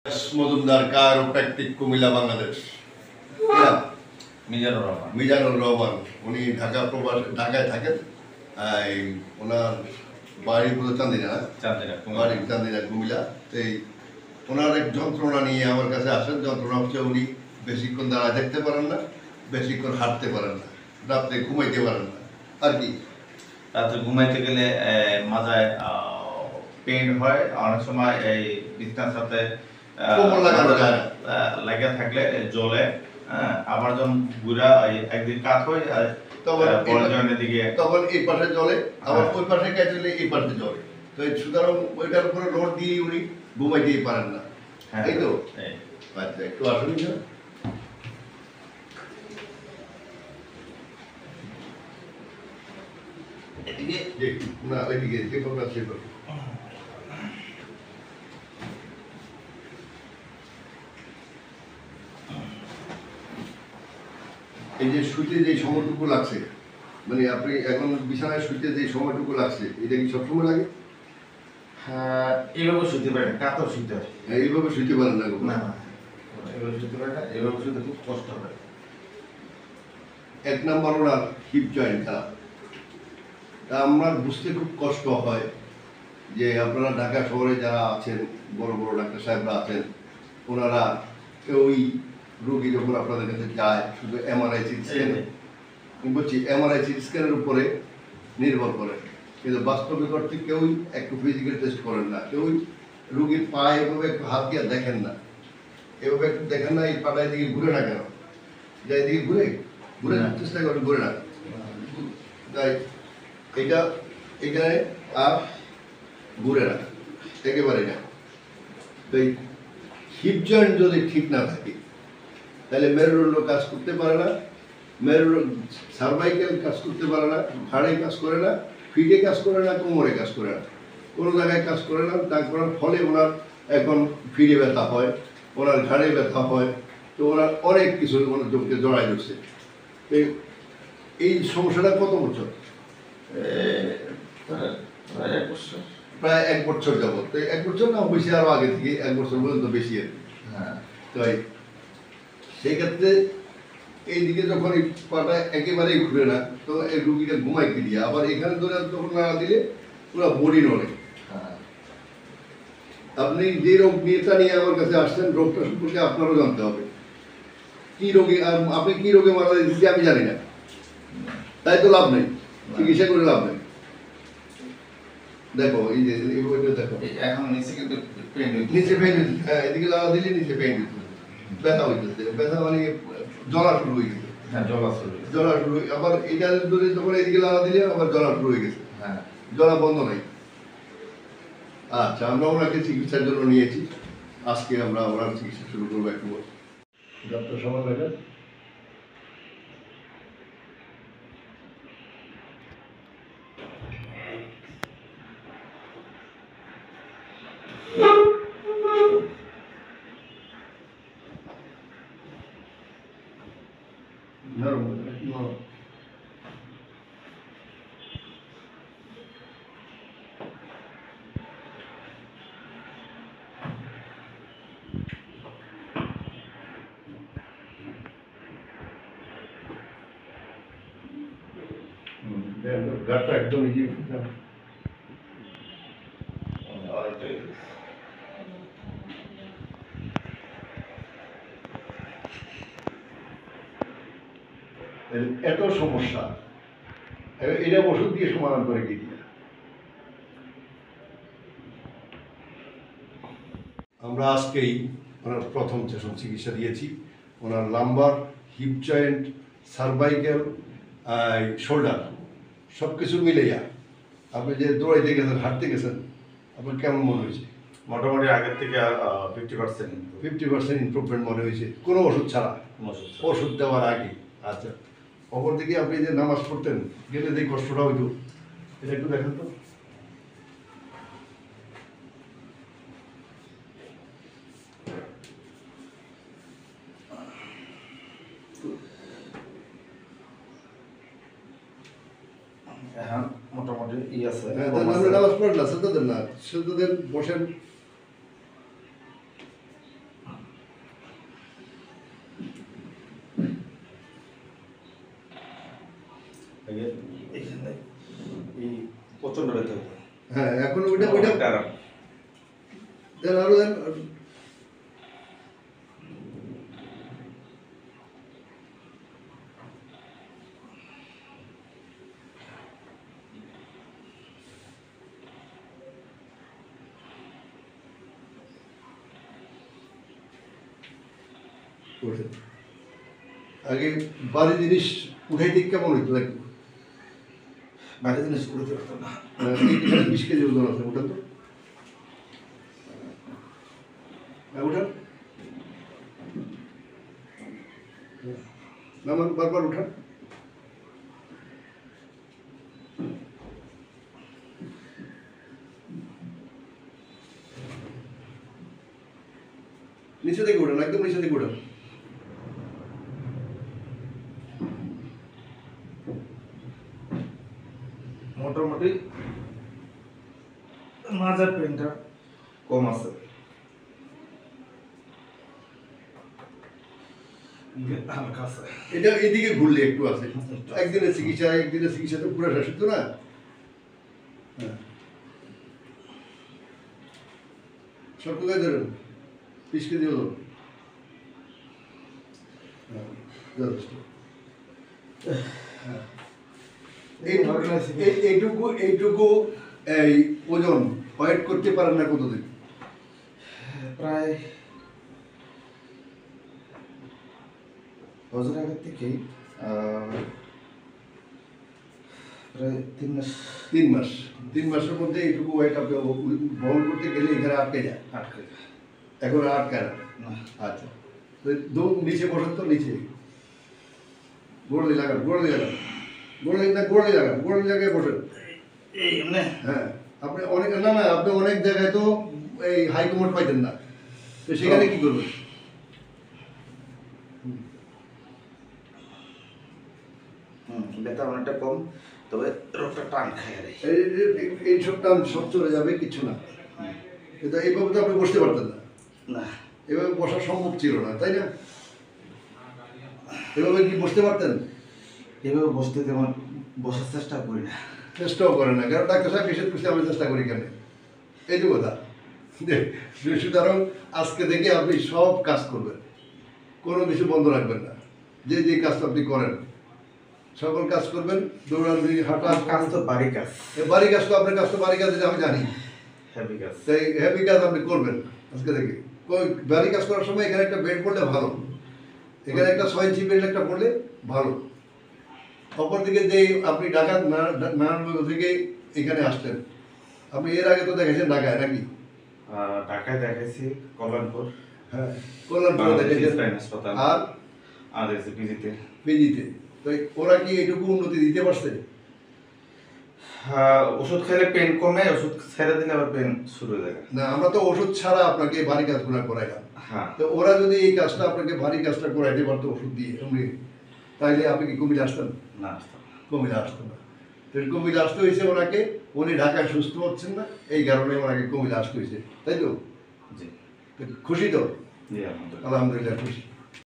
মজুমদার কায়োপ্র্যাকটিক কুমিল্লা বাংলাদেশ। মিজানুর রহমান উনি ঢাকায় থাকেন। ওনার বাড়ি পুরো চান্দিনা কুমিল্লা। এই ওনার এক যন্ত্রণা নিয়ে আমার কাছে আসেন। যন্ত্রণা হচ্ছে উনি বেশিক্ষণ দাঁড়ায় দেখতে পারেন না, বেশিক্ষণ হাঁটতে পারেন না, রাত্রে ঘুমাইতে পারেন না। আর কি রাত্রে ঘুমাইতে গেলে মাথায় পেইন হয়, অনেক সময় এই বিছনার সাথে লাগা থাকলে জ্বলে। আবার যখন ঘুরা একদিন কাত হয় তখন এই পাশে জ্বলে, আবার ওই পাশে কাটলে এই পাশে জ্বলে। তো সুতরাং ওইটার উপরে লোড দিয়ে উনি ঘুমাইতেই পারেন না। এই তো আচ্ছা, একটু আসুন না ওইদিকে যে কথা ছিল। এই যে শুইতে যে সময়টুকু লাগছে, মানে আপনি এখন বিছানায় শুইতে যে সময়টুকু লাগছে, এটা কি সবসময় লাগে? হ্যাঁ, এইভাবে শুতে পারে না, কাতর শুতে হয়। এইভাবে শুইতে পারেন না? না, এইভাবে শুতে পারে না, এইভাবে শুতে খুব কষ্ট হয়। এক নম্বর ওনার হিপ জয়েন্ট খারাপ। তা আমার বুঝতে খুব কষ্ট হয় যে আপনারা ঢাকা শহরে যারা আছেন, বড় বড় ডাক্তার সাহেবরা আছেন, ওনারা ওই রোগী যখন আপনাদের কাছে যায় শুধু এমআরআই সিটি স্ক্যান, বলছি এমআরআই সিটি স্ক্যানের উপরে নির্ভর করে, কিন্তু বাস্তবিক অর্থে কেউই একটু ফিজিক্যাল টেস্ট করেন না। কেউই রুগীর পায়ে এভাবে একটু হাত দিয়ে দেখেন না, এভাবে একটু দেখেন না, এই পাটা এদিকে ঘুরে না কেন, যা এদিকে ঘুরে ঘুরে চেষ্টা করেন, ঘুরে না। তাই এটা এখানে আর ঘুরে না, একেবারে না। তো এই হিপ জয়েন্ট যদি ঠিক না থাকে তাহলে মেরুদণ্ড কাজ করতে পারে না, সার্ভাইকেল কাজ করতে পারে না, ঘাড়ে কাজ করে না, ফিটে কাজ করে না, কোমরে কাজ করে না, কোনো জায়গায় কাজ করে না। তার করার ফলে ওনার এখন ফিরে ব্যথা হয়, ওনার ঘাড়ে ব্যথা হয়, তো ওনার অনেক কিছু ওনার জমকে জড়াই ধরছে। এই সমস্যাটা কত বছর? প্রায় 1 বছর যাবত। তো 1 বছর না, বেশি আরো আগে থেকে 1 বছর পর্যন্ত বেশি আর কি। হ্যাঁ, তাই সেই ক্ষেত্রে এইদিকে যখন এই পাটা একেবারেই ঘুরে না, তো এই রুগীটা ঘুমাইতে দিয়ে আবার এখানে ধরে যখন নাড়া দিলে পুরো বডি নড়ে। আপনি যে রোগ নিয়ে আমার কাছে আসছেন, রোগটা সম্পর্কে আপনারও জানতে হবে। কি রোগে আপনি কি রোগে মারা দিচ্ছি আমি জানি না, তাই তো লাভ নেই, চিকিৎসা করে লাভ নেই। দেখো এই যে দেখো এখন নিচে কিন্তু নিচে পেইন, হ্যাঁ এদিকে লাগা দিলে নিচে পেইন ব্যথা হইতেছে, ব্যথা মানে জ্বলা শুরু হয়ে গেছে। হ্যাঁ, জ্বলা শুরু, আবার এটা ধরে যখন এদিকে লাগা দিলে আবার জ্বলা শুরু হয়ে গেছে। হ্যাঁ, জ্বলা বন্ধ নাই। আচ্ছা, আমরা ওনাকে চিকিৎসার জন্য নিয়েছি। আজকে আমরা ওনার চিকিৎসা শুরু করবো। একটু ডক্টর সমান রাখেন। গাটটা একদম ইজি। এত সমস্যা, এটা ওষুধ দিয়ে সমাধান করে কি দিয়ে? আমরা আজকেই ওনার প্রথম সেশন চিকিৎসা দিয়েছি। ওনার lumbar, hip joint, cervical, shoulder সব কিছু মিলেইয়া আপনি যে দৌড়াইতে গেছেন, হাঁটতে গেছেন, আপনার কেমন মনে হয়েছে? মোটামুটি আগের থেকে 50% ইমপ্রুভমেন্ট মনে হয়েছে, কোনো ওষুধ ছাড়া, ওষুধ দেওয়ার আগে। আচ্ছা, অপর দিকে আপনি যে নামাজ পড়তেন, গেলে যে কষ্টটা হইতো, এটা একটু দেখেন তো। মোটামুটি আছে। নামাজ পড়েন না, সেদ্ধ দেন না, সেদ্ধ দেন, বসেন। এখানে এই প্রচন্ড ব্যথা হতো। হ্যাঁ এখন ওইটা ওইটা অনেকটা আরাম। দেন আরো দেন ওঠেন। আগে বাড়ি জিনিস উঠাইতে কেমন হইতো দেখো বাইরে জিনিস করতে পারতাম না। এখানে 20 কেজি ওজন আছে ওটা তো উঠান নামান বারবার উঠান নিচে থেকে উঠান একদম নিচে থেকে উঠান মোটামুটি মাজার পেনটা কম আছে। হালকা আছে। এটা এদিকে ঘুরলে একটু আছে একদিনের চিকিৎসা তো পুরো শেষ হতো না হ্যাঁ সব কোথায় ধরেন 20 কেজি ওজন যথেষ্ট এইটুকু এই ওজন ওয়েট করতে পারেন না কতদিন প্রায় বছর আগের থেকেই প্রায় 3 মাস 3 মাসের মধ্যে এইটুকু ওয়েট আপনি বহন করতে গেলে এখানে আটকে যায় এখন আর আটকায় না আচ্ছা তো নিচে বসেন তো নিচে গোড়ালি লাগান গোড়ালি জায়গায় বসেন হ্যাঁ আপনি অনেক আপনি অনেক জায়গায় তো এই হাইকমান্ড পাইতেন না তো সেখানে কি করবেন ব্যথা অনেকটা কম, তবে রোগটা টান খায় রে। এই সব টান সব চলে যাবে কিছু না কিন্তু এইভাবে তো আপনি বসতে পারতেন না না এভাবে বসা সম্ভব ছিল না তাই না এভাবে কি বসতে পারতেন এভাবে বসতে তেমন বসার চেষ্টা করি না, চেষ্টাও করেন না কারণ ডাক্তার সাহেব নিষেধ করতে আমি চেষ্টা করি কেন এই যে কথা সুতরাং আজকে থেকে আপনি সব কাজ করবেন কোনো কিছু বন্ধ রাখবেন না যে যে কাজটা আপনি করেন সকল কাজ করবেন দৌড়াদৌড়ি হাঁটা কাজ তো বাড়ি কাজ, বাড়ি কাজ তো আপনার কাজ তো বাড়ি কাজ আমি জানি হেভি কাজ, তাই হেভি কাজ আপনি করবেন আজকে থেকে বাড়ি কাজ করার সময় এখানে একটা বেড পড়লে ভালো এখানে একটা 6 ইঞ্চি বেড একটা পড়লে ভালো অপরদিকে যে আপনি ঢাকা নারায়ণগঞ্জ থেকে এখানে আসলেন আপনি এর আগে তো দেখেছেন ঢাকায় নাকি ঢাকায় দেখাইছি কল্যাণপুর, হ্যাঁ কল্যাণপুরে দেখেছেন আর আর পিজিতে পিজিতে তো ওরা কি এইটুকু উন্নতি দিতে পারছে ওষুধ খেলে পেন কমে, ওষুধ ছেড়ে দিলে আবার পেন শুরু হয়ে যায় না আমরা তো ওষুধ ছাড়া আপনাকে ভারী কাজগুলো করাইলাম হ্যাঁ তো ওরা যদি এই কাজটা আপনাকে ভারী কাজটা করাইতে পারতো ওষুধ দিয়ে তাইলে আপনি কি কুমিল্লা আসতেন না কুমিল্লা আসতেন না তো কুমিল্লা আসতে হয়েছে ওনাকে উনি ঢাকায় সুস্থ হচ্ছেন না এই কারণে ওনাকে কুমিল্লা আসতে হয়েছে তাই তো জি খুশি তো জি আলহামদুলিল্লাহ আলহামদুলিল্লাহ খুশি